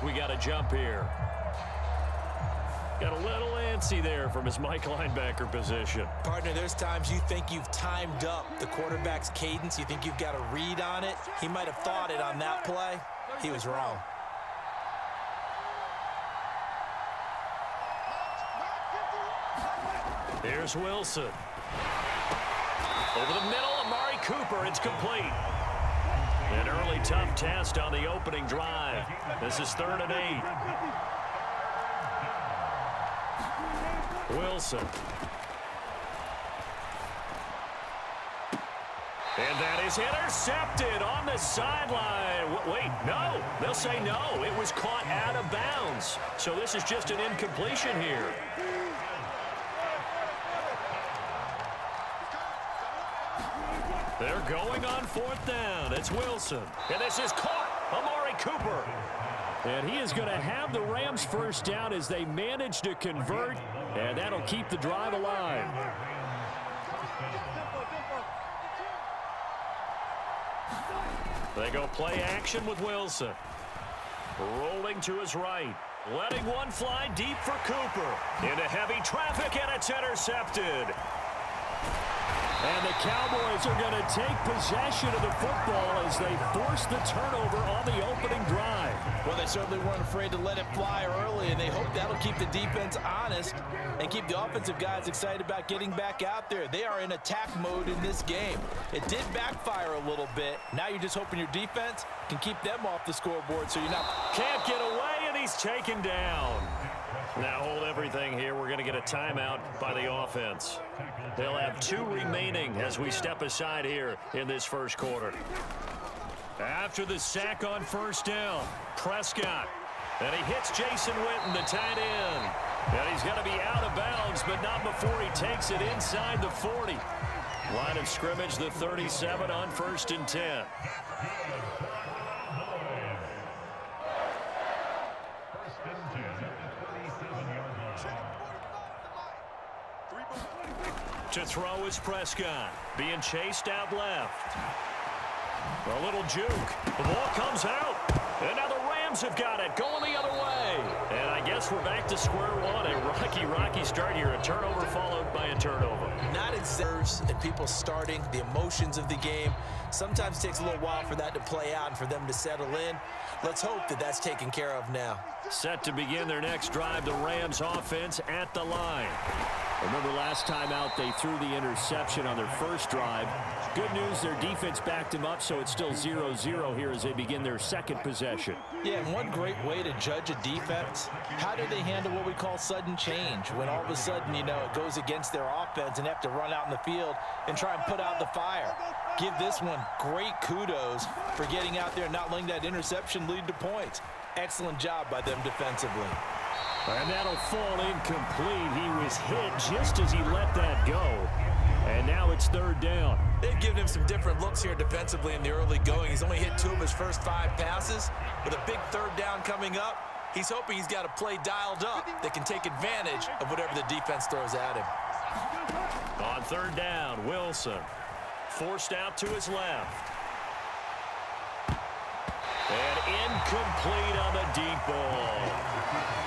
think we got a jump here. Got a little antsy there from his Mike linebacker position. Partner, there's times you think you've timed up the quarterback's cadence. You think you've got a read on it. He might have thought it on that play. He was wrong. Here's Wilson. Over the middle, Amari Cooper. It's complete. An early tough test on the opening drive. This is 3rd and 8. Wilson. And that is intercepted on the sideline. Wait, no. They'll say no. It was caught out of bounds. So this is just an incompletion here. They're going on 4th down. It's Wilson. And this is caught. Amari Cooper. And he is going to have the Rams first down as they manage to convert. And that'll keep the drive alive. They go play action with Wilson. Rolling to his right. Letting one fly deep for Cooper. Into heavy traffic, and it's intercepted. And the Cowboys are going to take possession of the football as they force the turnover on the opening drive. Well, they certainly weren't afraid to let it fly early, and they hope that'll keep the defense honest and keep the offensive guys excited about getting back out there. They are in attack mode in this game. It did backfire a little bit. Now you're just hoping your defense can keep them off the scoreboard so you're not... Can't get away, and he's taken down. Now hold everything here. We're going to get a timeout by the offense. They'll have 2 remaining as we step aside here in this first quarter. After the sack on 1st down, Prescott. And he hits Jason Witten, the tight end. And he's going to be out of bounds, but not before he takes it inside the 40. Line of scrimmage, the 37 on 1st and 10. To throw is Prescott. Being chased out left. A little juke. The ball comes out. And now the Rams have got it. Going the other way. And I guess we're back to square one. A rocky start here. A turnover followed by a turnover. Not in serves and people starting, the emotions of the game. Sometimes takes a little while for that to play out and for them to settle in. Let's hope that that's taken care of now. Set to begin their next drive, the Rams offense at the line. Remember last time out, they threw the interception on their first drive. Good news, their defense backed them up, so it's still 0-0 here as they begin their second possession. Yeah, and one great way to judge a defense, how do they handle what we call sudden change? When all of a sudden, you know, it goes against their offense and they have to run out in the field and try and put out the fire. Give this one great kudos for getting out there and not letting that interception lead to points. Excellent job by them defensively. And that'll fall incomplete. He was hit just as he let that go. And now it's 3rd down. They've given him some different looks here defensively in the early going. He's only hit 2 of his first 5 passes. With a big 3rd down coming up, he's hoping he's got a play dialed up that can take advantage of whatever the defense throws at him. On 3rd down, Wilson. Forced out to his left. And incomplete on the deep ball.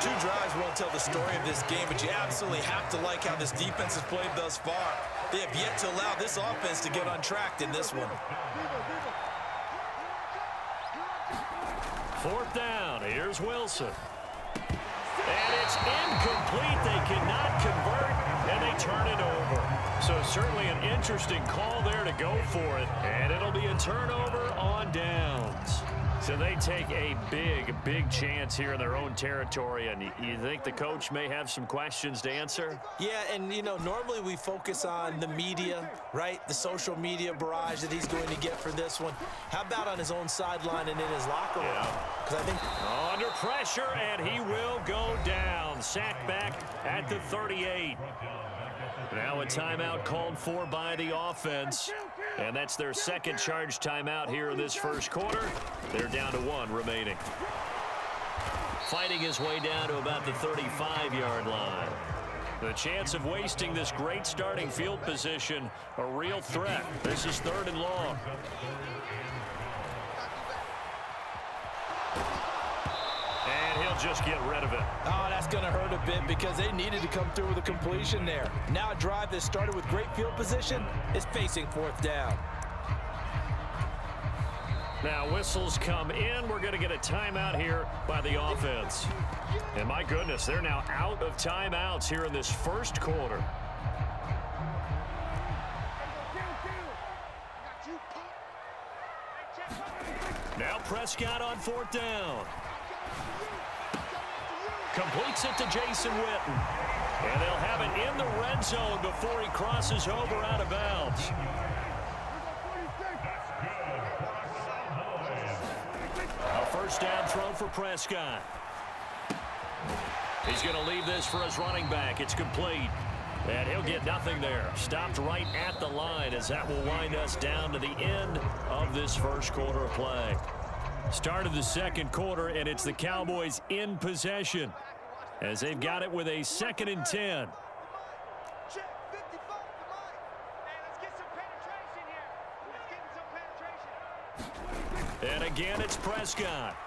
2 drives won't tell the story of this game, but you absolutely have to like how this defense has played thus far. They have yet to allow this offense to get untracked in this one. 4th down. Here's Wilson. And it's incomplete. They cannot convert, and they turn it over. So certainly an interesting call there to go for it. And it'll be a turnover on downs. So they take a big chance here in their own territory, and you think the coach may have some questions to answer? Yeah, and, you know, normally we focus on the media, right? The social media barrage that he's going to get for this one. How about on his own sideline and in his locker room? Because I think under pressure, and he will go down. Sacked back at the 38. Now a timeout called for by the offense. And that's their second charge timeout here in this first quarter. They're down to 1 remaining. Fighting his way down to about the 35-yard line. The chance of wasting this great starting field position, a real threat. This is 3rd and long. And they'll just get rid of it. Oh, that's going to hurt a bit because they needed to come through with a completion there. Now a drive that started with great field position is facing fourth down. Now whistles come in. We're going to get a timeout here by the offense. And my goodness, they're now out of timeouts here in this first quarter. Now Prescott on fourth down. Completes it to Jason Witten. And they'll have it in the red zone before he crosses over out of bounds. A first down throw for Prescott. He's going to leave this for his running back. It's complete. And he'll get nothing there. Stopped right at the line as that will wind us down to the end of this first quarter of play. Start of the second quarter, and it's the Cowboys in possession as they've got it with a 2nd and 10. And again, it's Prescott.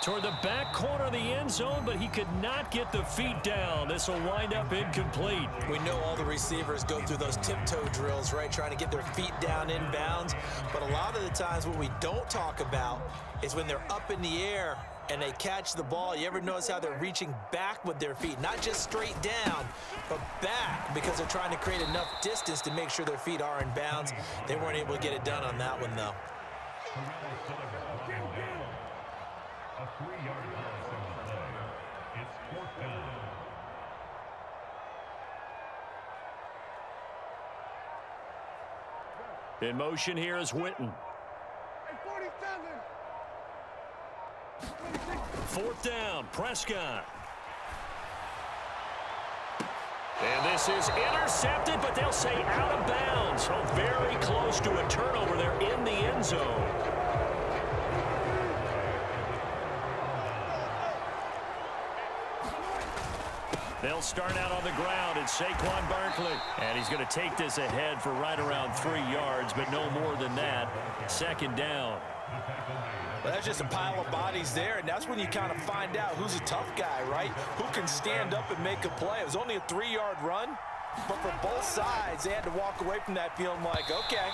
Toward the back corner of the end zone, but he could not get the feet down. This will wind up incomplete. We know all the receivers go through those tiptoe drills, right, trying to get their feet down inbounds. But a lot of the times what we don't talk about is when they're up in the air and they catch the ball. You ever notice how they're reaching back with their feet? Not just straight down, but back, because they're trying to create enough distance to make sure their feet are in bounds. They weren't able to get it done on that one, though. A 3-yard loss on the play. It's fourth down. In motion here is Witten. Fourth down, Prescott. And this is intercepted, but they'll say out of bounds. So very close to a turnover there in the end zone. They'll start out on the ground. It's Saquon Barkley. And he's going to take this ahead for right around 3 yards, but no more than that. 2nd down. Well, that's just a pile of bodies there, and that's when you kind of find out who's a tough guy, right? Who can stand up and make a play. It was only a 3-yard run, but for both sides, they had to walk away from that feeling like, okay,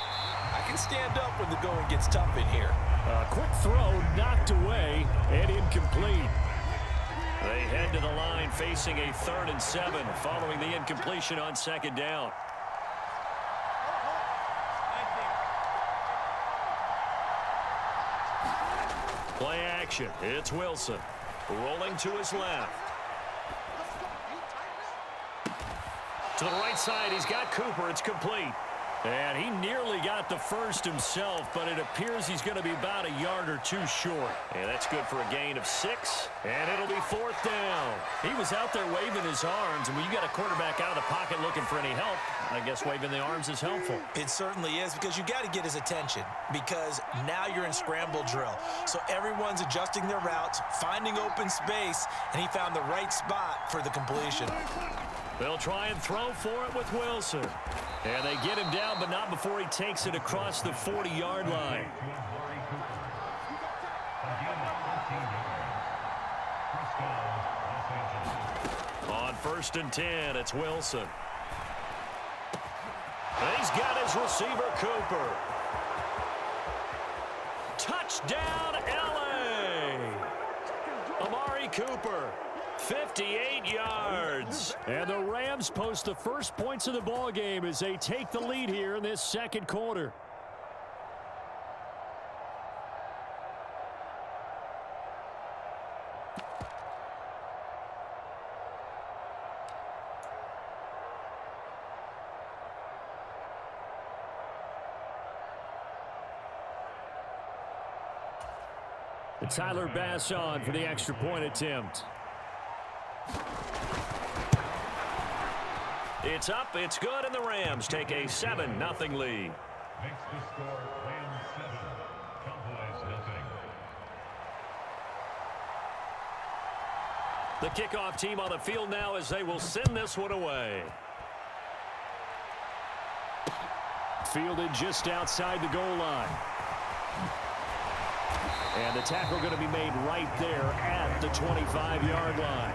I can stand up when the going gets tough in here. A quick throw knocked away and incomplete. They head to the line facing a 3rd and 7 following the incompletion on 2nd down. Play action. It's Wilson. Rolling to his left. To the right side, he's got Cooper. It's complete. And he nearly got the first himself, but it appears he's going to be about a yard or 2 short. And that's good for a gain of 6. And it'll be 4th down. He was out there waving his arms, and when you got a quarterback out of the pocket looking for any help, I guess waving the arms is helpful. It certainly is, because you got to get his attention, because now you're in scramble drill. So everyone's adjusting their routes, finding open space, and he found the right spot for the completion. They'll try and throw for it with Wilson. And they get him down, but not before he takes it across the 40-yard line. On 1st and 10, it's Wilson. And he's got his receiver, Cooper. Touchdown, L.A. Amari Cooper. 58 yards. And the Rams post the first points of the ball game as they take the lead here in this 2nd quarter. Tyler Bass on for the extra point attempt. It's up, it's good, and the Rams take a 7-0 lead. Makes the score Rams 7, Cowboys 0. The kickoff team on the field now as they will send this one away. Fielded just outside the goal line. And the tackle going to be made right there at the 25-yard line.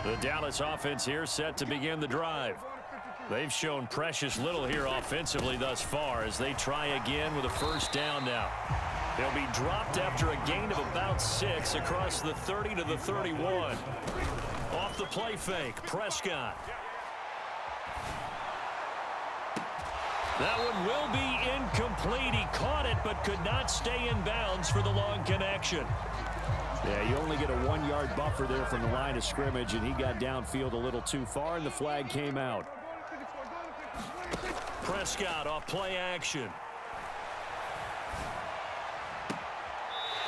The Dallas offense here set to begin the drive. They've shown precious little here offensively thus far as they try again with a first down now. They'll be dropped after a gain of about 6 across the 30 to the 31. Off the play fake, Prescott. That one will be incomplete. He caught it but could not stay in bounds for the long connection. Yeah, you only get a 1-yard buffer there from the line of scrimmage, and he got downfield a little too far, and the flag came out. Prescott off play action.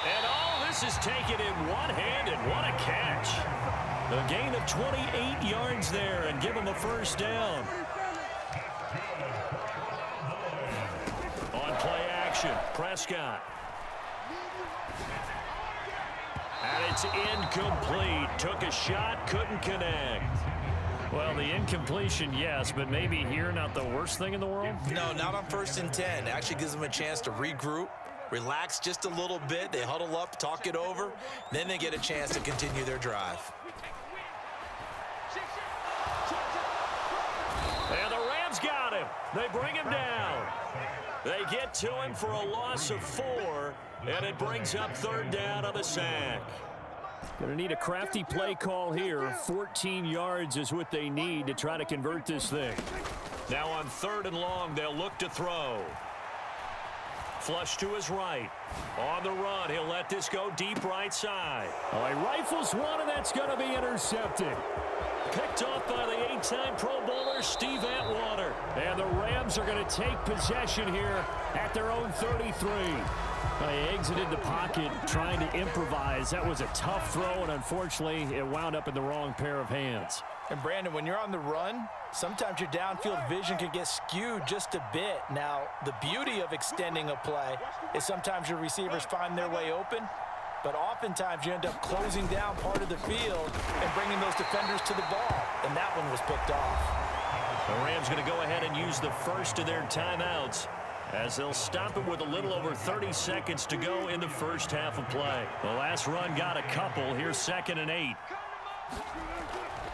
And all this is taken in one-handed. What a catch. A gain of 28 yards there and give him a first down. On play action, Prescott. And it's incomplete. Took a shot, couldn't connect. Well, the incompletion, yes, but maybe here not the worst thing in the world? No, not on 1st and 10. Actually gives them a chance to regroup, relax just a little bit. They huddle up, talk it over, then they get a chance to continue their drive. And the Rams got him. They bring him down. They get to him for a loss of 4, and it brings up 3rd down on the sack. Going to need a crafty play call here. 14 yards is what they need to try to convert this thing. Now on 3rd and long, they'll look to throw. Flush to his right. On the run, he'll let this go deep right side. Oh, he rifles one, and that's going to be intercepted. Picked off by the 8-time Pro Bowler, Steve Atwater. And the Rams are going to take possession here at their own 33. They exited the pocket trying to improvise. That was a tough throw, and unfortunately, it wound up in the wrong pair of hands. And, Brandon, when you're on the run, sometimes your downfield vision can get skewed just a bit. Now, the beauty of extending a play is sometimes your receivers find their way open, but oftentimes you end up closing down part of the field and bringing those defenders to the ball, and that one was picked off. The Rams going to go ahead and use the first of their timeouts as they'll stop it with a little over 30 seconds to go in the first half of play. The last run got a couple. Here's 2nd and 8.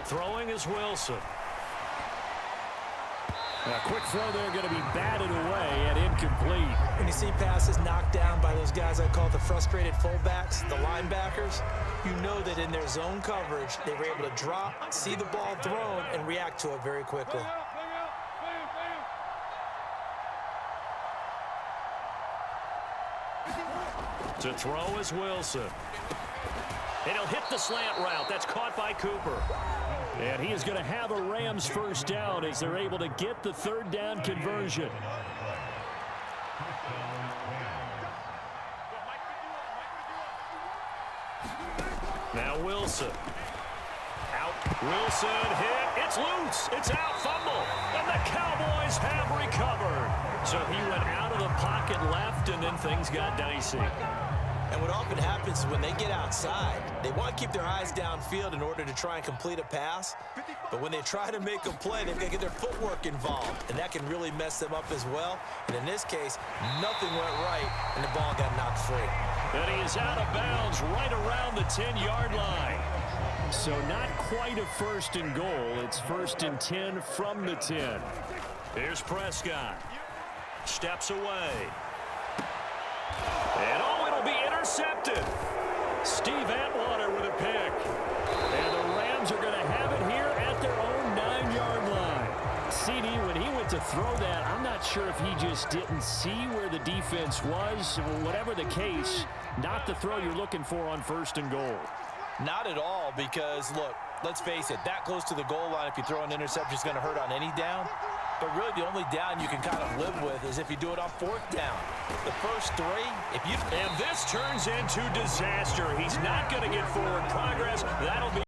Throwing is Wilson. A quick throw there going to be batted away and incomplete. When you see passes knocked down by those guys I call the frustrated fullbacks, the linebackers, you know that in their zone coverage, they were able to drop, see the ball thrown, and react to it very quickly. To throw is Wilson. And he'll hit the slant route. That's caught by Cooper. And he is going to have a Rams first down as they're able to get the 3rd down conversion. Now Wilson. Out. Wilson hit. It's loose. It's out. Fumble. And the Cowboys have recovered. So he went out of the pocket left, and then things got dicey. And what often happens is when they get outside, they want to keep their eyes downfield in order to try and complete a pass. But when they try to make a play, they've got to get their footwork involved, and that can really mess them up as well. And in this case, nothing went right, and the ball got knocked free. And he is out of bounds right around the 10-yard line. So not quite a 1st and goal. It's 1st and 10 from the 10. Here's Prescott. Steps away. And it'll be intercepted. Steve Atwater with a pick. And the Rams are going to have it here at their own 9-yard line. CD, when he went to throw that, I'm not sure if he just didn't see where the defense was. Whatever the case, not the throw you're looking for on 1st and goal. Not at all, because, look, let's face it, that close to the goal line, if you throw an interception, is going to hurt on any down. But really, the only down you can kind of live with is if you do it on 4th down. The first 3, if you... And this turns into disaster. He's not going to get forward progress. That'll be